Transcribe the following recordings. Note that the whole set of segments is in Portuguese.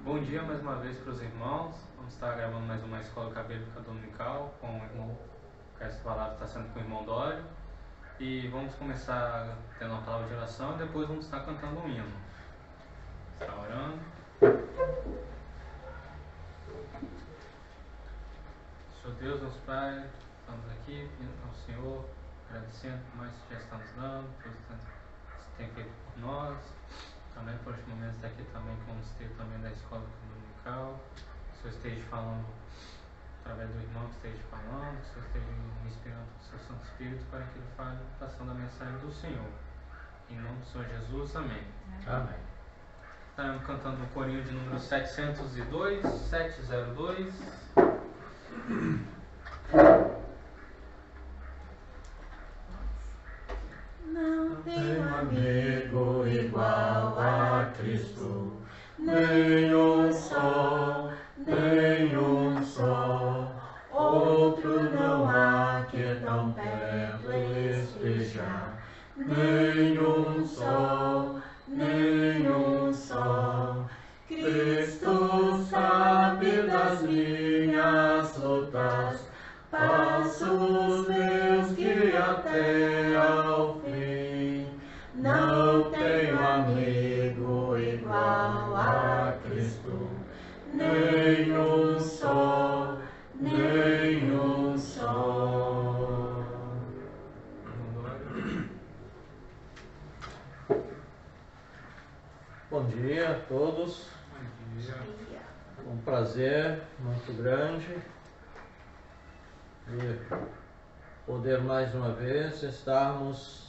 Bom dia mais uma vez para os irmãos. Vamos estar gravando mais uma escola bíblica dominical com o irmão. Essa palavra está sendo com o irmão Dório. E vamos começar tendo uma palavra de oração e depois vamos estar cantando um hino. Está orando. Senhor Deus, nosso Pai, estamos aqui pedindo ao Senhor, agradecendo por mais que já está nos dando, por tudo que você tem feito por nós. Também por este momento estar aqui também com o esteja também da escola dominical. Que o Senhor esteja falando através do irmão que esteja falando, que o Senhor esteja inspirando o seu Santo Espírito para que ele fale passando a mensagem do Senhor. Em nome do Senhor Jesus, amém. Amém. Estamos cantando o corinho de número 702, 702. Não tenho amigo igual a Cristo, nenhum só, outro não há que tão perto esteja, nenhum só, Cristo sabe das minhas lutas, passos meus que até ao fim. Não tenho amigo igual a Cristo, nenhum só. Bom dia a todos. Bom dia. Um prazer muito grande de poder mais uma vez estarmos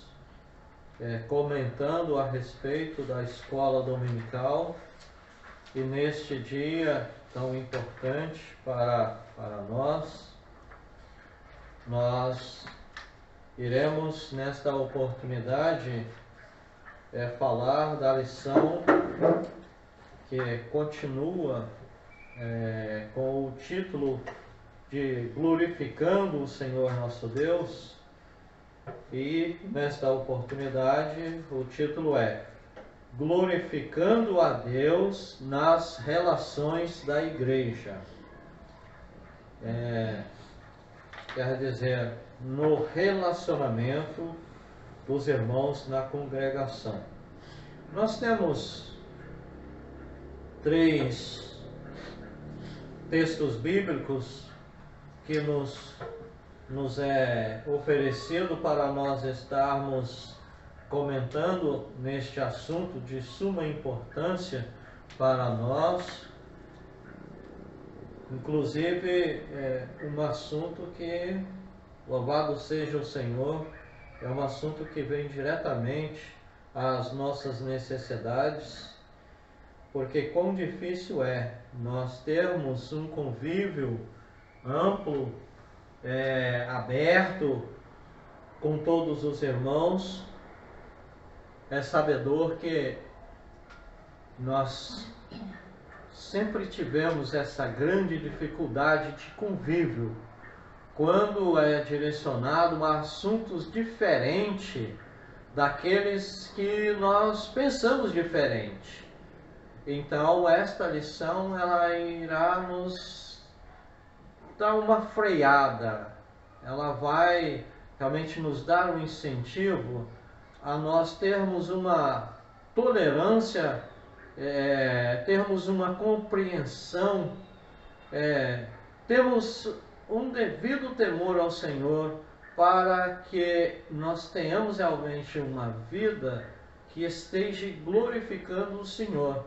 comentando a respeito da escola dominical e neste dia tão importante para nós iremos nesta oportunidade falar da lição que continua com o título de Glorificando o Senhor Nosso Deus, e nesta oportunidade o título é Glorificando a Deus nas relações da igreja. Quer dizer, no relacionamento dos irmãos na congregação. Nós temos 3 textos bíblicos que nos é oferecido para nós estarmos comentando neste assunto de suma importância para nós. Inclusive, um assunto que, louvado seja o Senhor, é um assunto que vem diretamente às nossas necessidades, porque quão difícil é nós termos um convívio amplo, aberto com todos os irmãos. É sabedor que nós sempre tivemos essa grande dificuldade de convívio quando é direcionado a assuntos diferentes daqueles que nós pensamos diferente. Então esta lição ela irá nos dar uma freada, ela vai realmente nos dar um incentivo a nós termos uma tolerância, termos uma compreensão, termos um devido temor ao Senhor, para que nós tenhamos realmente uma vida que esteja glorificando o Senhor.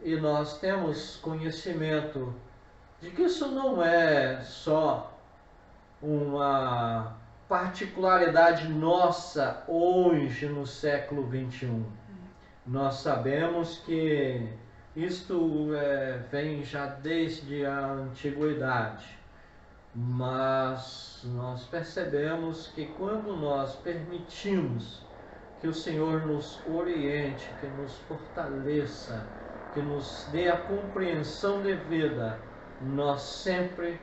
E nós temos conhecimento de que isso não é só uma particularidade nossa hoje no século 21. Nós sabemos que isto vem já desde a antiguidade. Mas nós percebemos que quando nós permitimos que o Senhor nos oriente, que nos fortaleça, que nos dê a compreensão devida, nós sempre,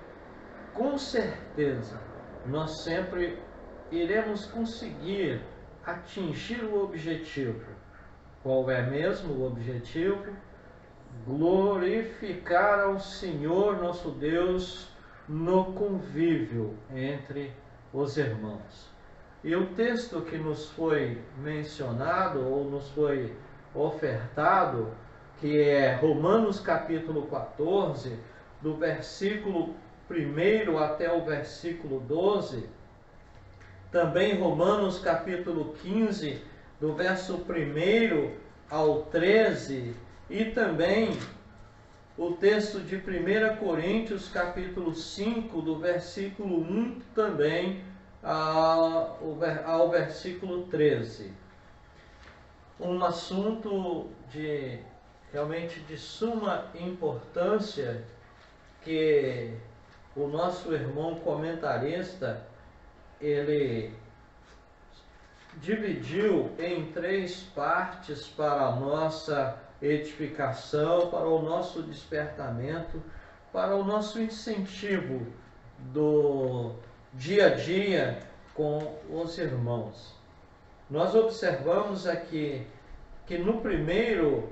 com certeza, nós sempre iremos conseguir atingir o objetivo. Qual é mesmo o objetivo? glorificar ao Senhor nosso Deus no convívio entre os irmãos. E o texto que nos foi mencionado ou nos foi ofertado, que é Romanos capítulo 14, do versículo 1 até o versículo 12, também Romanos capítulo 15, do verso 1 ao 13, e também o texto de 1 Coríntios capítulo 5, do versículo 1 também ao versículo 13. Um assunto realmente de suma importância, que o nosso irmão comentarista, ele dividiu em 3 partes para a nossa edificação, para o nosso despertamento, para o nosso incentivo do dia a dia com os irmãos. Nós observamos aqui que no primeiro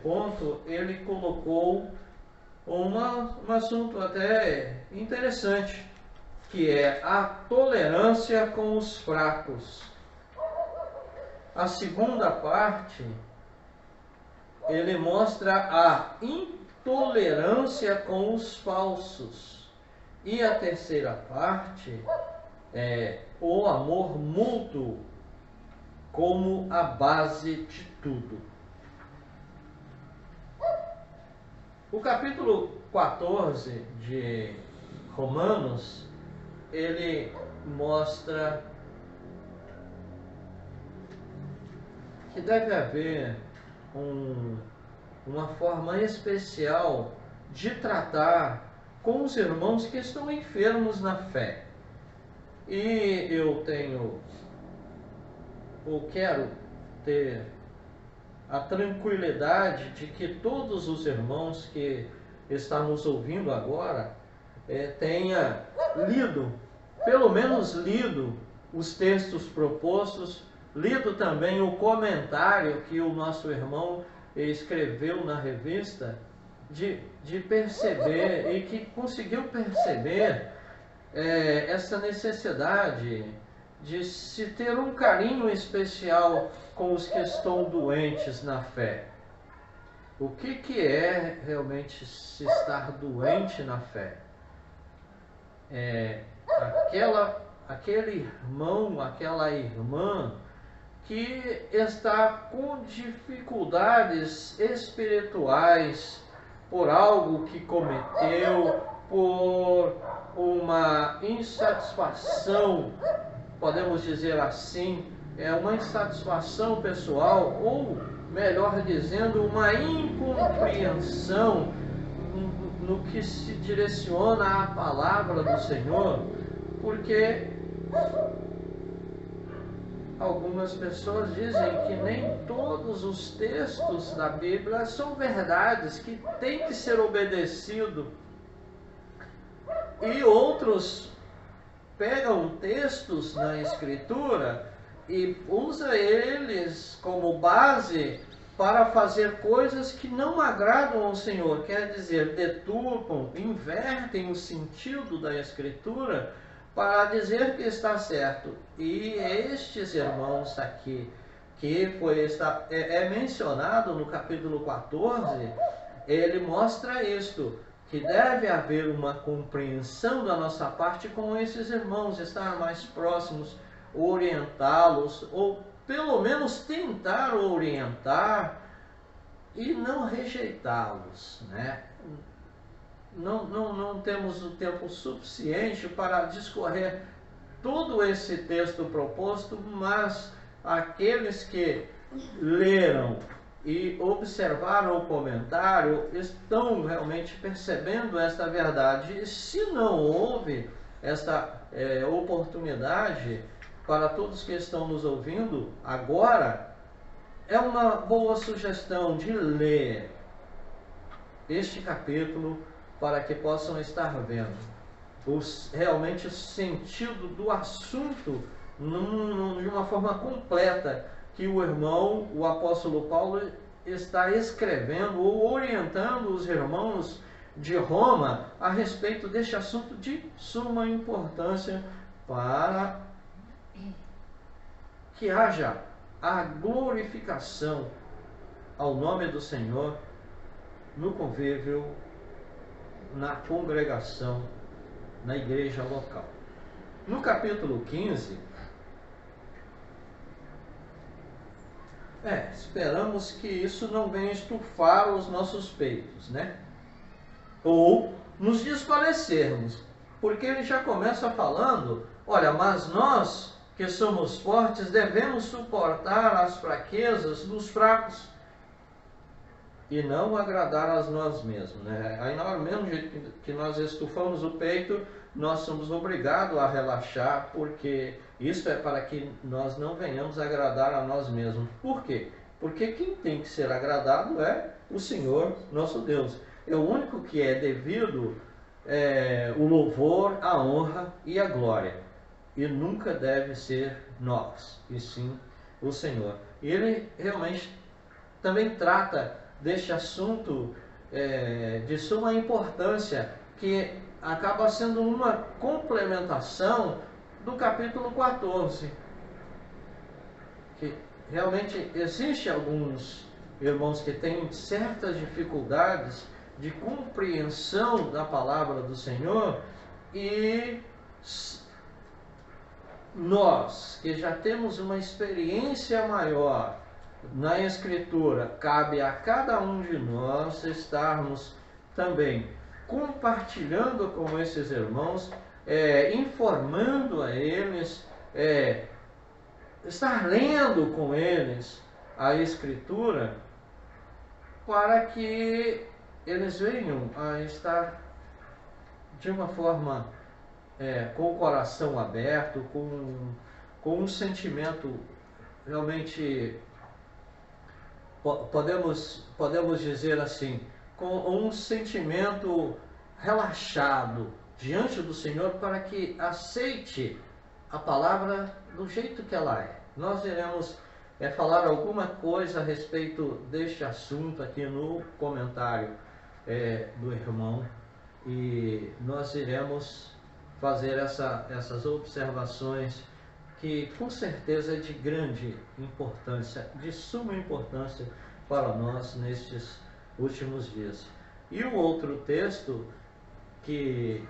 ponto ele colocou um assunto até interessante, que é a tolerância com os fracos. A segunda parte, ele mostra a intolerância com os falsos. E a terceira parte é o amor mútuo como a base de tudo. O capítulo 14 de Romanos, ele mostra que deve haver uma forma especial de tratar com os irmãos que estão enfermos na fé. E eu quero ter a tranquilidade de que todos os irmãos que estão nos ouvindo agora tenha lido, pelo menos lido os textos propostos, lido também o comentário que o nosso irmão escreveu na revista, de perceber, e que conseguiu perceber essa necessidade de se ter um carinho especial com os que estão doentes na fé. O que é realmente se estar doente na fé? Aquele irmão, aquela irmã que está com dificuldades espirituais por algo que cometeu, por uma insatisfação, podemos dizer assim, uma insatisfação pessoal, ou melhor dizendo, uma incompreensão no que se direciona à palavra do Senhor, porque algumas pessoas dizem que nem todos os textos da Bíblia são verdades, que têm que ser obedecidos. E outros pegam textos na Escritura e usam eles como base para fazer coisas que não agradam ao Senhor. Quer dizer, deturpam, invertem o sentido da Escritura para dizer que está certo. E estes irmãos aqui, que é mencionado no capítulo 14, ele mostra isto, que deve haver uma compreensão da nossa parte com esses irmãos, estar mais próximos, orientá-los, ou pelo menos tentar orientar e não rejeitá-los, né? Não temos o tempo suficiente para discorrer todo esse texto proposto, mas aqueles que leram e observaram o comentário estão realmente percebendo esta verdade. E se não houve esta oportunidade para todos que estão nos ouvindo agora, é uma boa sugestão de ler este capítulo para que possam estar vendo realmente o sentido do assunto de uma forma completa, que o irmão, o apóstolo Paulo, está escrevendo ou orientando os irmãos de Roma a respeito deste assunto de suma importância para que haja a glorificação ao nome do Senhor no convívio, na congregação, na igreja local. No capítulo 15, esperamos que isso não venha estufar os nossos peitos, né? Ou nos desfalecermos, porque ele já começa falando, olha, mas nós que somos fortes devemos suportar as fraquezas dos fracos e não agradar a nós mesmos, né? Aí, no mesmo jeito que nós estufamos o peito, nós somos obrigados a relaxar, porque isso é para que nós não venhamos agradar a nós mesmos. Por quê? Porque quem tem que ser agradado é o Senhor, nosso Deus. É o único que é devido o louvor, a honra e a glória. E nunca deve ser nós, e sim o Senhor. E ele realmente também trata deste assunto de suma importância, que acaba sendo uma complementação do capítulo 14. Que realmente existe alguns irmãos que têm certas dificuldades de compreensão da palavra do Senhor, e nós que já temos uma experiência maior na Escritura, cabe a cada um de nós estarmos também compartilhando com esses irmãos, informando a eles, estar lendo com eles a Escritura, para que eles venham a estar de uma forma com o coração aberto, com um sentimento realmente, podemos dizer assim, com um sentimento relaxado diante do Senhor, para que aceite a palavra do jeito que ela é. Nós iremos falar alguma coisa a respeito deste assunto aqui no comentário do irmão, e nós iremos fazer essas observações que com certeza é de grande importância, de suma importância para nós nestes últimos dias. E o outro texto, que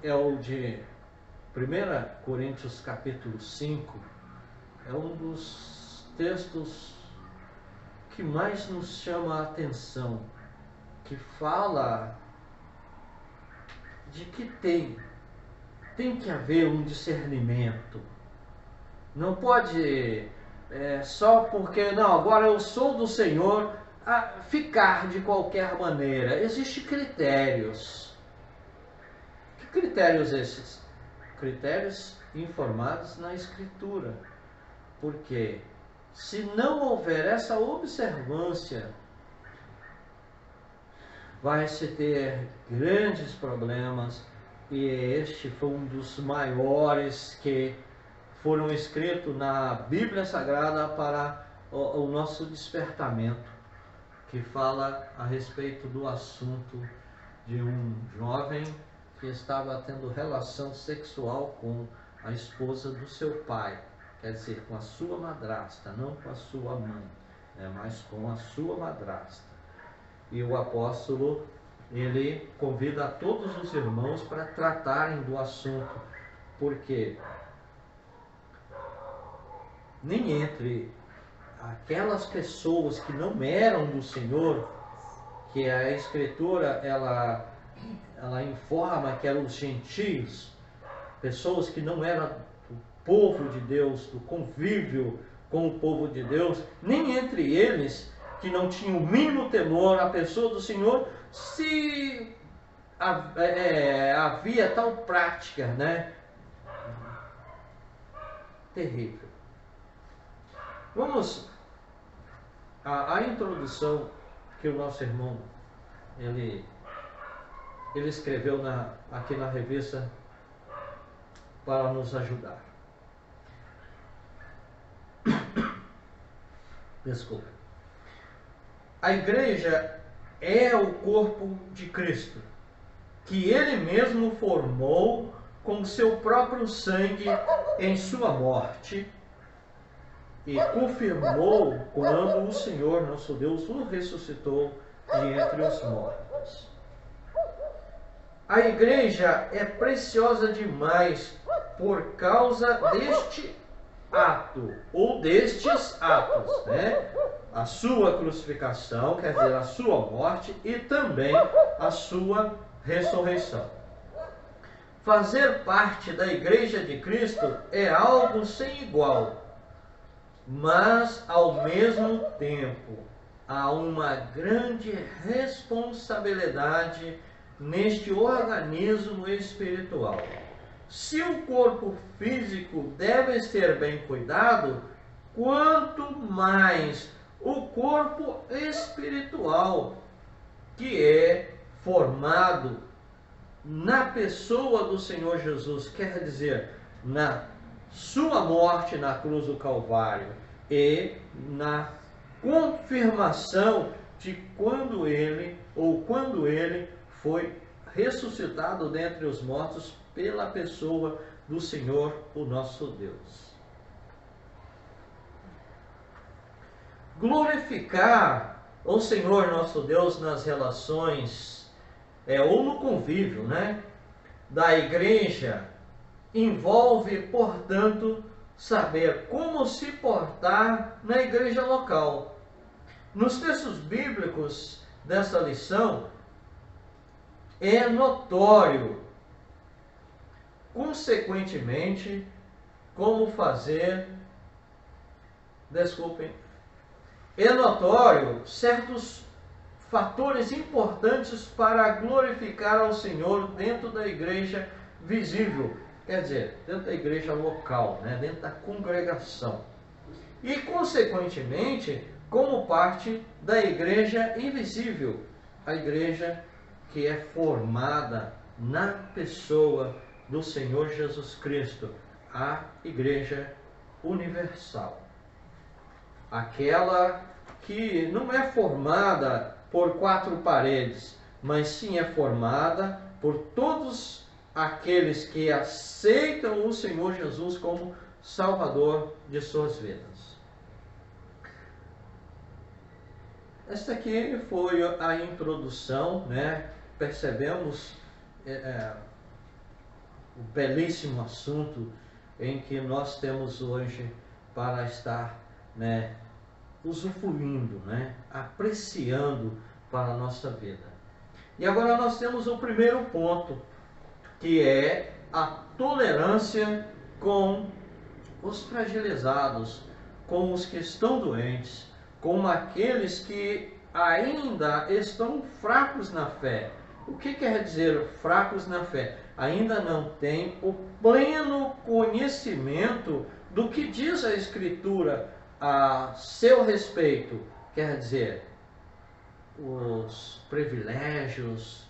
é o de 1 Coríntios capítulo 5, é um dos textos que mais nos chama a atenção, que fala de que tem que haver um discernimento. Não pode só porque, não, agora eu sou do Senhor, ficar de qualquer maneira. Existem critérios. Que critérios esses? Critérios informados na Escritura. Porque se não houver essa observância, vai se ter grandes problemas, e este foi um dos maiores que foram escritos na Bíblia Sagrada para o nosso despertamento, que fala a respeito do assunto de um jovem que estava tendo relação sexual com a esposa do seu pai, quer dizer, com a sua madrasta, não com a sua mãe, mas com a sua madrasta. E o apóstolo, ele convida a todos os irmãos para tratarem do assunto, porque nem entre aquelas pessoas que não eram do Senhor, que a Escritura ela informa que eram os gentios, pessoas que não eram do povo de Deus, do convívio com o povo de Deus, nem entre eles que não tinham o mínimo temor à pessoa do Senhor, se havia tal prática, né? Terrível. Vamos à introdução que o nosso irmão ele escreveu aqui na revista para nos ajudar. Desculpa. a igreja é o corpo de Cristo, que Ele mesmo formou com seu próprio sangue em sua morte e confirmou quando o Senhor, nosso Deus, o ressuscitou de entre os mortos. A igreja é preciosa demais por causa deste ato, ou destes atos, né? A sua crucificação, quer dizer, a sua morte, e também a sua ressurreição. Fazer parte da Igreja de Cristo é algo sem igual, mas ao mesmo tempo há uma grande responsabilidade neste organismo espiritual. Se o corpo físico deve ser bem cuidado, quanto mais o corpo espiritual, que é formado na pessoa do Senhor Jesus, quer dizer, na sua morte na cruz do Calvário e na confirmação de quando ele foi ressuscitado dentre os mortos pela pessoa do Senhor, o nosso Deus. Glorificar o Senhor nosso Deus nas relações ou no convívio, né, da igreja envolve, portanto, saber como se portar na igreja local. Nos textos bíblicos dessa lição é notório, consequentemente, como fazer, é notório certos fatores importantes para glorificar ao Senhor dentro da igreja visível, quer dizer, dentro da igreja local, né? Dentro da congregação. E, consequentemente, como parte da igreja invisível, a igreja que é formada na pessoa do Senhor Jesus Cristo, a igreja universal. Aquela que não é formada por quatro paredes, mas sim é formada por todos aqueles que aceitam o Senhor Jesus como Salvador de suas vidas. Esta aqui foi a introdução, né? Percebemos o belíssimo assunto em que nós temos hoje para estar, né, usufruindo, né, apreciando para a nossa vida. E agora nós temos o primeiro ponto, que é a tolerância com os fragilizados, com os que estão doentes, com aqueles que ainda estão fracos na fé. O que quer dizer fracos na fé? Ainda não têm o pleno conhecimento do que diz a Escritura a seu respeito, quer dizer, os privilégios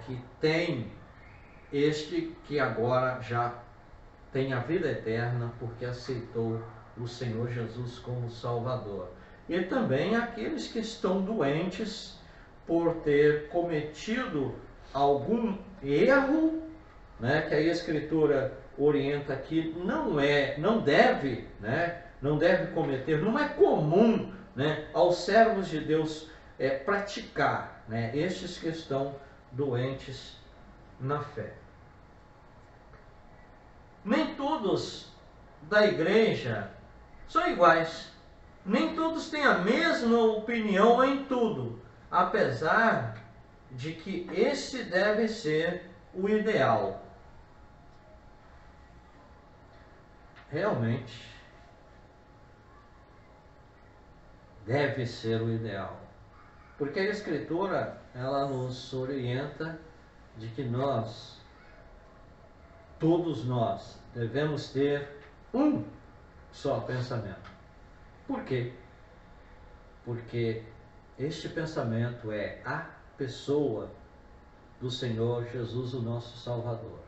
que tem este que agora já tem a vida eterna porque aceitou o Senhor Jesus como Salvador. E também aqueles que estão doentes por ter cometido algum erro, né, que a Escritura orienta que não deve cometer, não é comum, né, aos servos de Deus praticar, né, estes que estão doentes na fé. Nem todos da igreja são iguais, nem todos têm a mesma opinião em tudo, apesar de que esse deve ser o ideal. Realmente deve ser o ideal, porque a Escritura ela nos orienta de que todos nós devemos ter um só pensamento. Por quê? Porque este pensamento é a pessoa do Senhor Jesus, o nosso Salvador.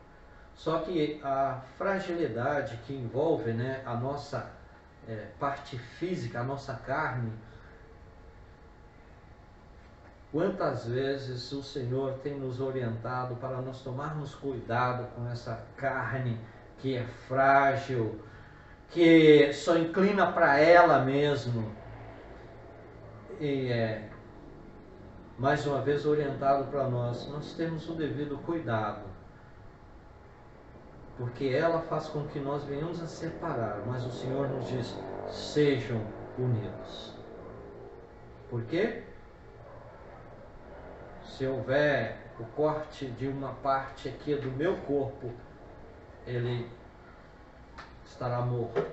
Só que a fragilidade que envolve, né, a nossa parte física, a nossa carne, Quantas vezes o Senhor tem nos orientado para nós tomarmos cuidado com essa carne que é frágil, que só inclina para ela mesmo, e mais uma vez orientado para nós temos o devido cuidado, porque ela faz com que nós venhamos a separar, mas o Senhor nos diz, sejam unidos. Por quê? Se houver o corte de uma parte aqui do meu corpo, ele estará morto.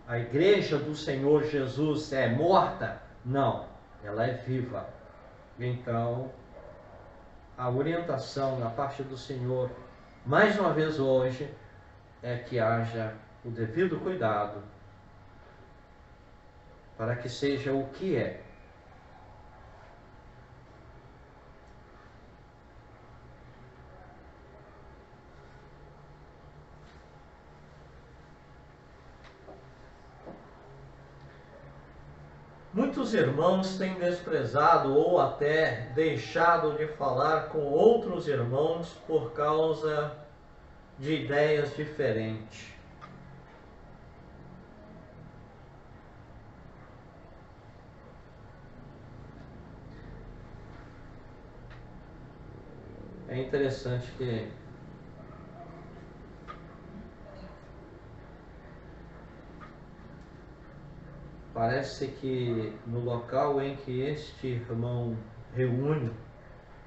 A igreja do Senhor Jesus é morta? Não, ela é viva. Então, a orientação da parte do Senhor, mais uma vez hoje, é que haja o devido cuidado para que seja o que é. Muitos irmãos têm desprezado ou até deixado de falar com outros irmãos por causa de ideias diferentes. É interessante que parece que no local em que este irmão reúne,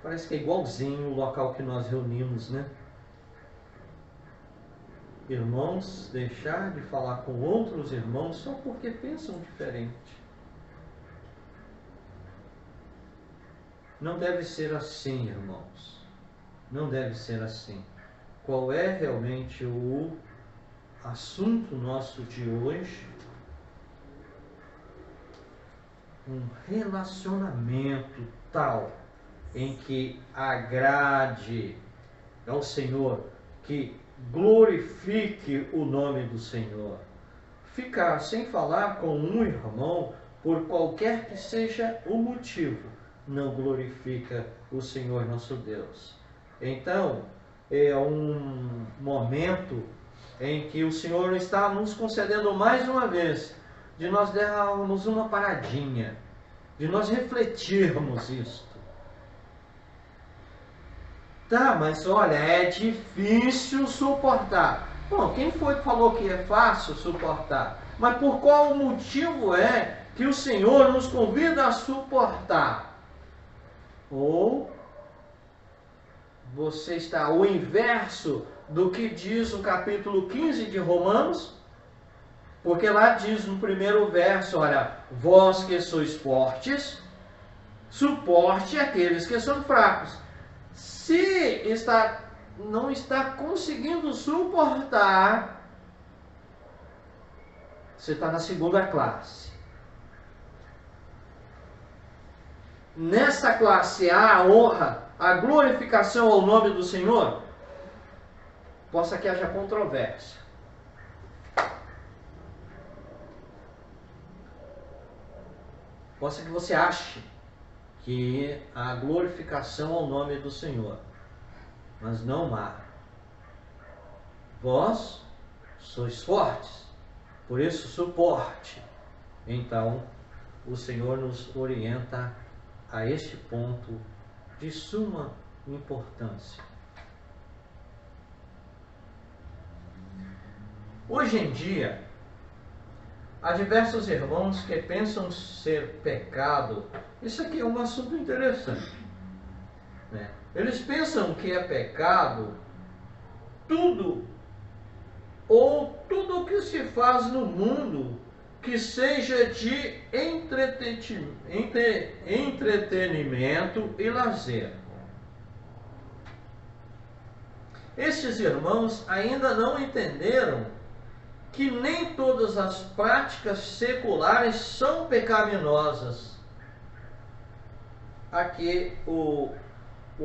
parece que é igualzinho o local que nós reunimos, né? Irmãos, deixar de falar com outros irmãos só porque pensam diferente. Não deve ser assim, irmãos. Não deve ser assim. Qual é realmente o assunto nosso de hoje? Um relacionamento tal em que agrade ao Senhor, que glorifique o nome do Senhor. Ficar sem falar com um irmão, por qualquer que seja o motivo, não glorifica o Senhor nosso Deus. Então, é um momento em que o Senhor está nos concedendo mais uma vez de nós darmos uma paradinha, de nós refletirmos isto. Tá, mas olha, é difícil suportar. Bom, quem foi que falou que é fácil suportar? Mas por qual motivo é que o Senhor nos convida a suportar? Ou você está ao inverso do que diz o capítulo 15 de Romanos? Porque lá diz no primeiro verso, olha, vós que sois fortes, suporte aqueles que são fracos. Se não está conseguindo suportar, você está na segunda classe. Nessa classe a honra, a glorificação ao nome do Senhor, possa que haja controvérsia. Possa que você ache que há glorificação ao nome do Senhor, mas não há. Vós sois fortes, por isso suporte. Então, o Senhor nos orienta a este ponto de suma importância. Hoje em dia, há diversos irmãos que pensam ser pecado. Isso aqui é um assunto interessante, né? Eles pensam que é pecado tudo que se faz no mundo que seja de entretenimento e lazer. Estes irmãos ainda não entenderam que nem todas as práticas seculares são pecaminosas. Aqui o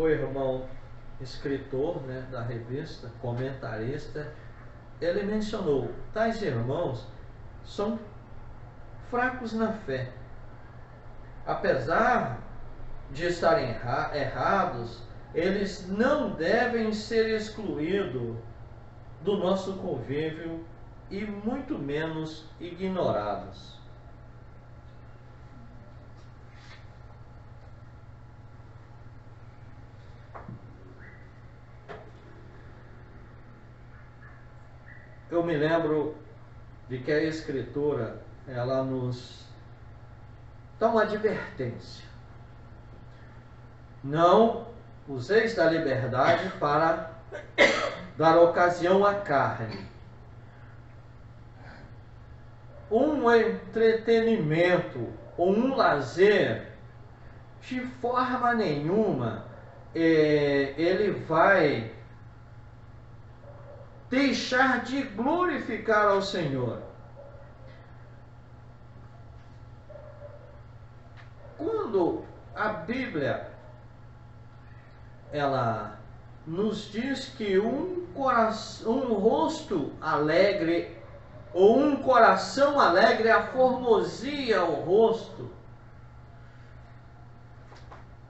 irmão escritor, né, da revista, comentarista, ele mencionou, tais irmãos são fracos na fé. Apesar de estarem errados, eles não devem ser excluídos do nosso convívio e muito menos ignorados. Eu me lembro de que a Escritura, ela nos dá uma advertência. Não useis da liberdade para dar ocasião à carne. Um entretenimento ou um lazer, de forma nenhuma, ele vai deixar de glorificar ao Senhor. Quando a Bíblia ela nos diz que um rosto alegre ou um coração alegre aformosia o rosto.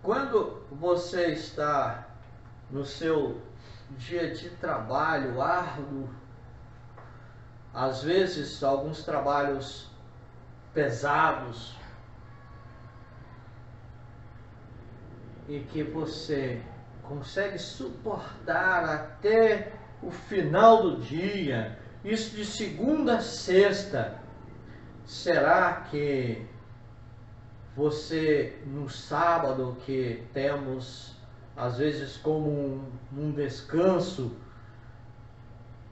Quando você está no seu dia de trabalho árduo, às vezes alguns trabalhos pesados, e que você consegue suportar até o final do dia, isso de segunda a sexta, será que você, no sábado, que temos às vezes como um descanso,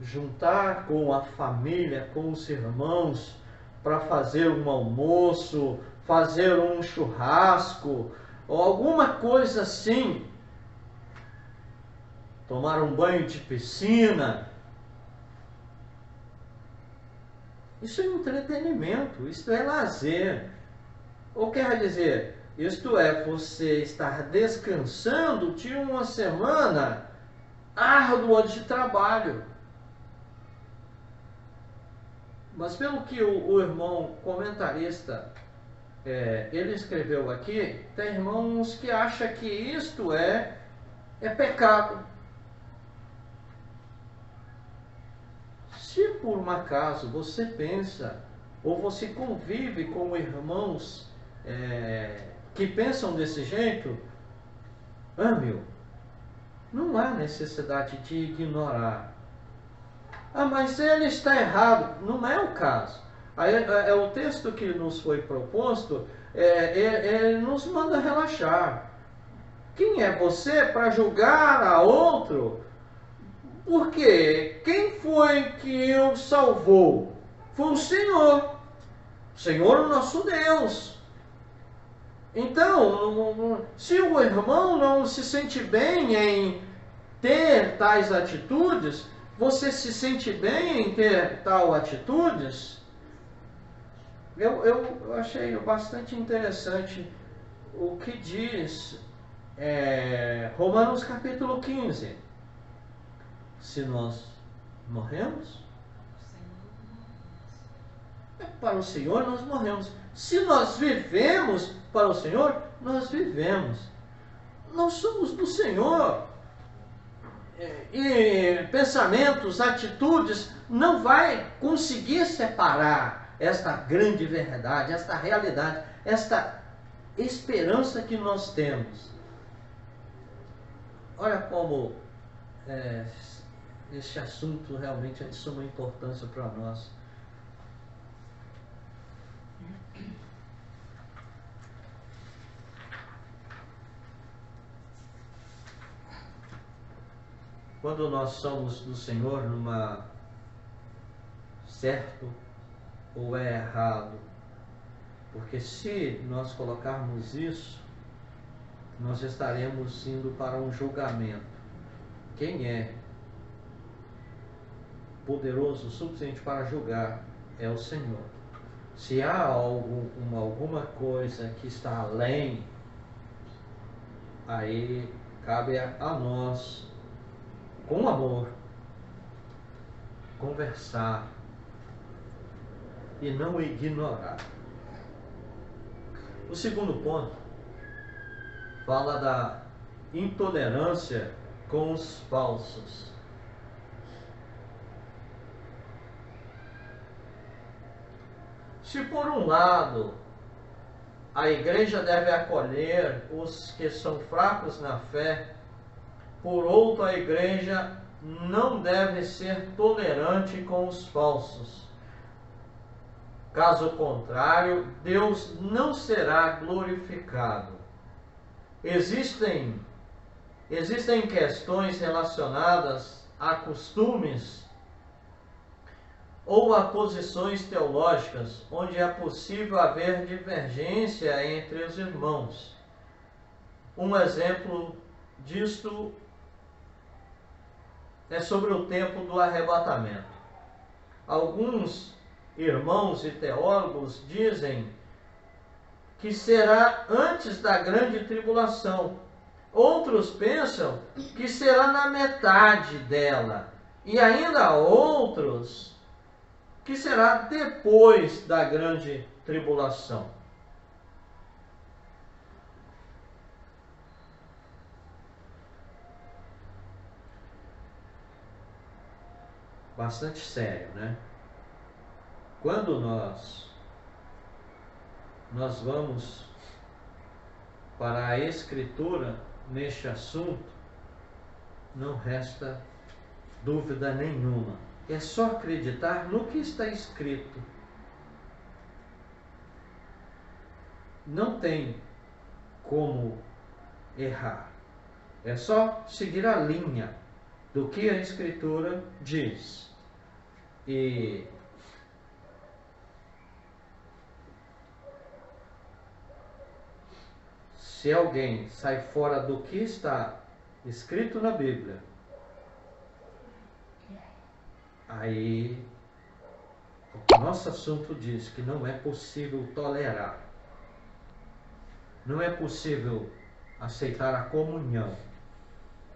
juntar com a família, com os irmãos, para fazer um almoço, fazer um churrasco, ou alguma coisa assim, tomar um banho de piscina? Isso é entretenimento, isso é lazer. Ou quer dizer, isto é você estar descansando de uma semana árdua de trabalho. Mas pelo que o irmão comentarista ele escreveu aqui, tem irmãos que acham que isto é pecado. Se por um acaso você pensa, ou você convive com irmãos que pensam desse jeito, meu, não há necessidade de ignorar. Mas ele está errado. Não é o caso. O texto que nos foi proposto, ele nos manda relaxar. Quem é você para julgar a outro? Porque quem foi que o salvou? Foi o Senhor. O Senhor, o nosso Deus. Então, se o irmão não se sente bem em ter tais atitudes, você se sente bem em ter tal atitudes? Eu achei bastante interessante o que diz Romanos capítulo 15. Se nós morremos, para o Senhor nós morremos. Se nós vivemos para o Senhor, nós vivemos. Nós somos do Senhor. E pensamentos, atitudes, não vai conseguir separar esta grande verdade, esta realidade, esta esperança que nós temos. Olha como este assunto realmente é de suma importância para nós. Quando nós somos do Senhor, numa certo ou é errado? Porque se nós colocarmos isso, nós estaremos indo para um julgamento. Quem é poderoso o suficiente para julgar é o Senhor. Se há alguma coisa que está além, aí cabe a nós, com amor, conversar e não ignorar. O segundo ponto fala da intolerância com os falsos. Se por um lado a igreja deve acolher os que são fracos na fé, por outro a igreja não deve ser tolerante com os falsos. Caso contrário, Deus não será glorificado. Existem questões relacionadas a costumes ou a posições teológicas onde é possível haver divergência entre os irmãos. Um exemplo disto é sobre o tempo do arrebatamento. Alguns irmãos e teólogos dizem que será antes da grande tribulação. Outros pensam que será na metade dela. E ainda outros que será depois da grande tribulação. Bastante sério, né? Quando nós vamos para a Escritura neste assunto, não resta dúvida nenhuma. É só acreditar no que está escrito. Não tem como errar. É só seguir a linha do que a Escritura diz. E se alguém sai fora do que está escrito na Bíblia, aí o nosso assunto diz que não é possível tolerar. Não é possível aceitar a comunhão.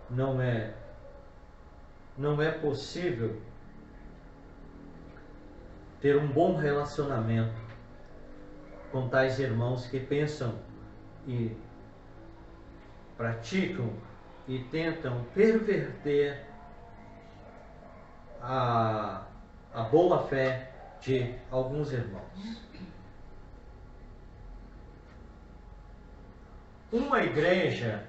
Não é possível ter um bom relacionamento com tais irmãos que pensam e praticam e tentam perverter a boa fé de alguns irmãos. Uma igreja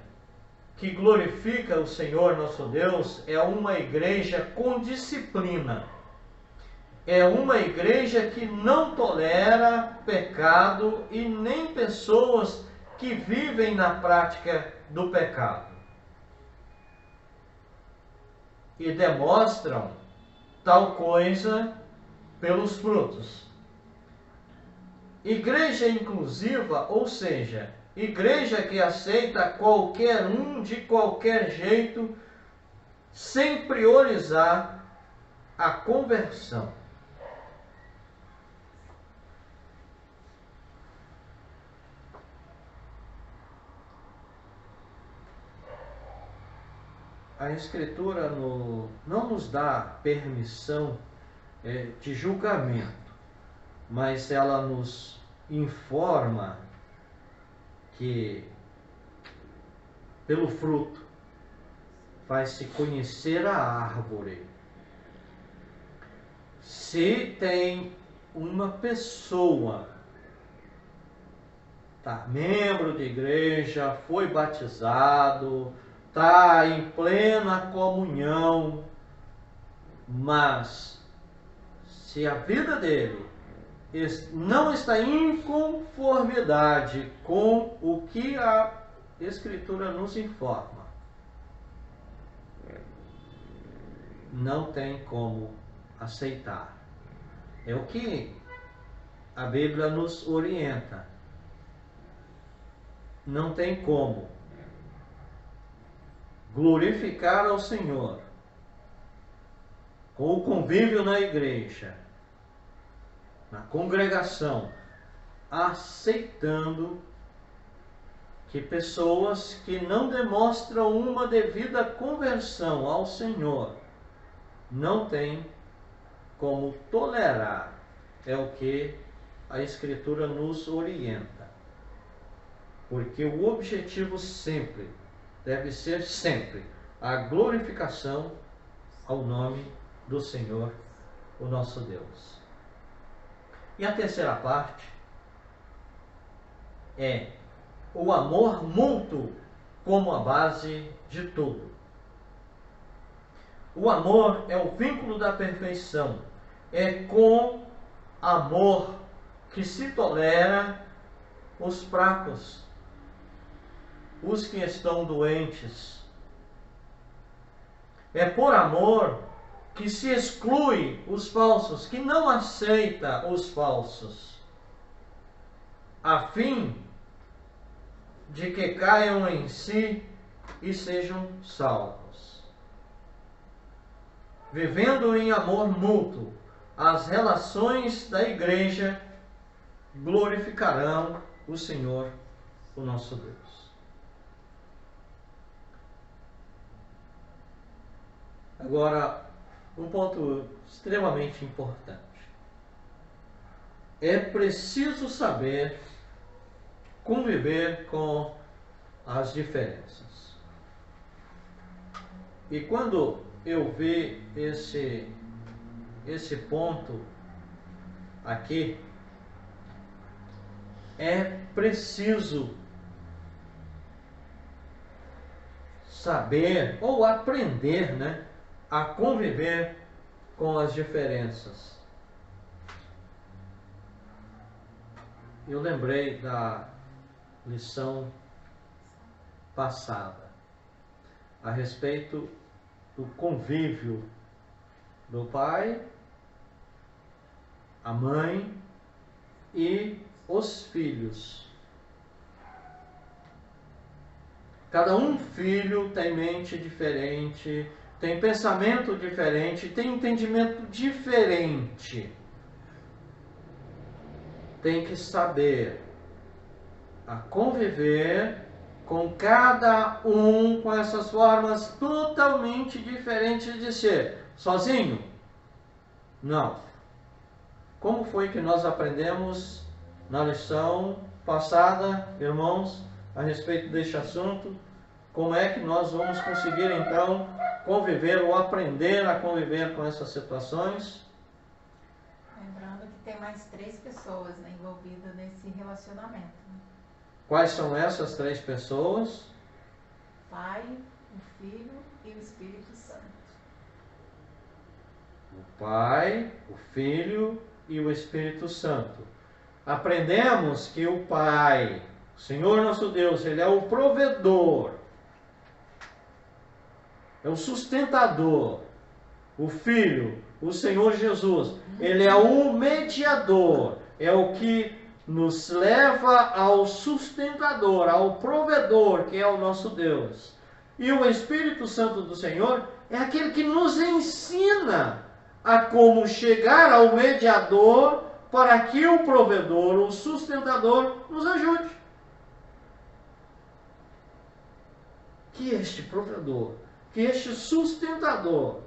que glorifica o Senhor nosso Deus é uma igreja com disciplina. É uma igreja que não tolera pecado e nem pessoas que vivem na prática do pecado. E demonstram tal coisa pelos frutos. Igreja inclusiva, ou seja, igreja que aceita qualquer um de qualquer jeito, sem priorizar a conversão. A Escritura não nos dá permissão de julgamento, mas ela nos informa que pelo fruto vai-se conhecer a árvore. Se tem uma pessoa, membro de igreja, foi batizado, está em plena comunhão, mas se a vida dele não está em conformidade com o que a Escritura nos informa, não tem como aceitar. É o que a Bíblia nos orienta. Não tem como glorificar ao Senhor com o convívio na igreja, na congregação, aceitando que pessoas que não demonstram uma devida conversão ao Senhor não tem como tolerar. É o que a Escritura nos orienta. porque o objetivo sempre deve ser sempre a glorificação ao nome do Senhor, o nosso Deus. E a terceira parte é o amor mútuo como a base de tudo. O amor é o vínculo da perfeição. É com amor que se tolera os fracos, os que estão doentes. É por amor que se exclui os falsos, que não aceita os falsos, a fim de que caiam em si e sejam salvos. Vivendo em amor mútuo, as relações da igreja glorificarão o Senhor, o nosso Deus. Agora, um ponto extremamente importante. É preciso saber conviver com as diferenças. E quando eu vi esse ponto aqui, é preciso saber ou aprender, a conviver com as diferenças. Eu lembrei da lição passada a respeito do convívio do pai, a mãe e os filhos. Cada um filho tem mente diferente, tem pensamento diferente, tem entendimento diferente. Tem que saber a conviver com cada um, com essas formas totalmente diferentes de ser. Sozinho? Não. Como foi que nós aprendemos na lição passada, irmãos, a respeito deste assunto? Como é que nós vamos conseguir então conviver ou aprender a conviver com essas situações? Lembrando que tem mais 3 pessoas envolvidas nesse relacionamento. Quais são essas 3 pessoas? O Pai, o Filho e o Espírito Santo. O Pai, o Filho e o Espírito Santo. Aprendemos que o Pai, o Senhor nosso Deus, Ele é o provedor, é o sustentador. O Filho, o Senhor Jesus, Ele é o mediador, é o que nos leva ao sustentador, ao provedor, que é o nosso Deus. E o Espírito Santo do Senhor é aquele que nos ensina a como chegar ao mediador para que o provedor, o sustentador, nos ajude. Que este provedor, que este sustentador,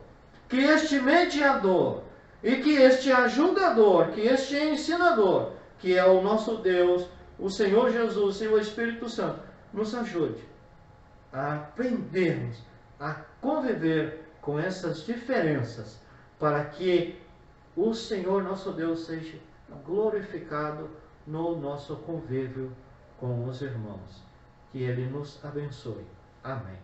que este mediador e que este ajudador, que este ensinador, que é o nosso Deus, o Senhor Jesus e o Espírito Santo, nos ajude a aprendermos a conviver com essas diferenças, para que o Senhor nosso Deus seja glorificado no nosso convívio com os irmãos. Que Ele nos abençoe. Amém.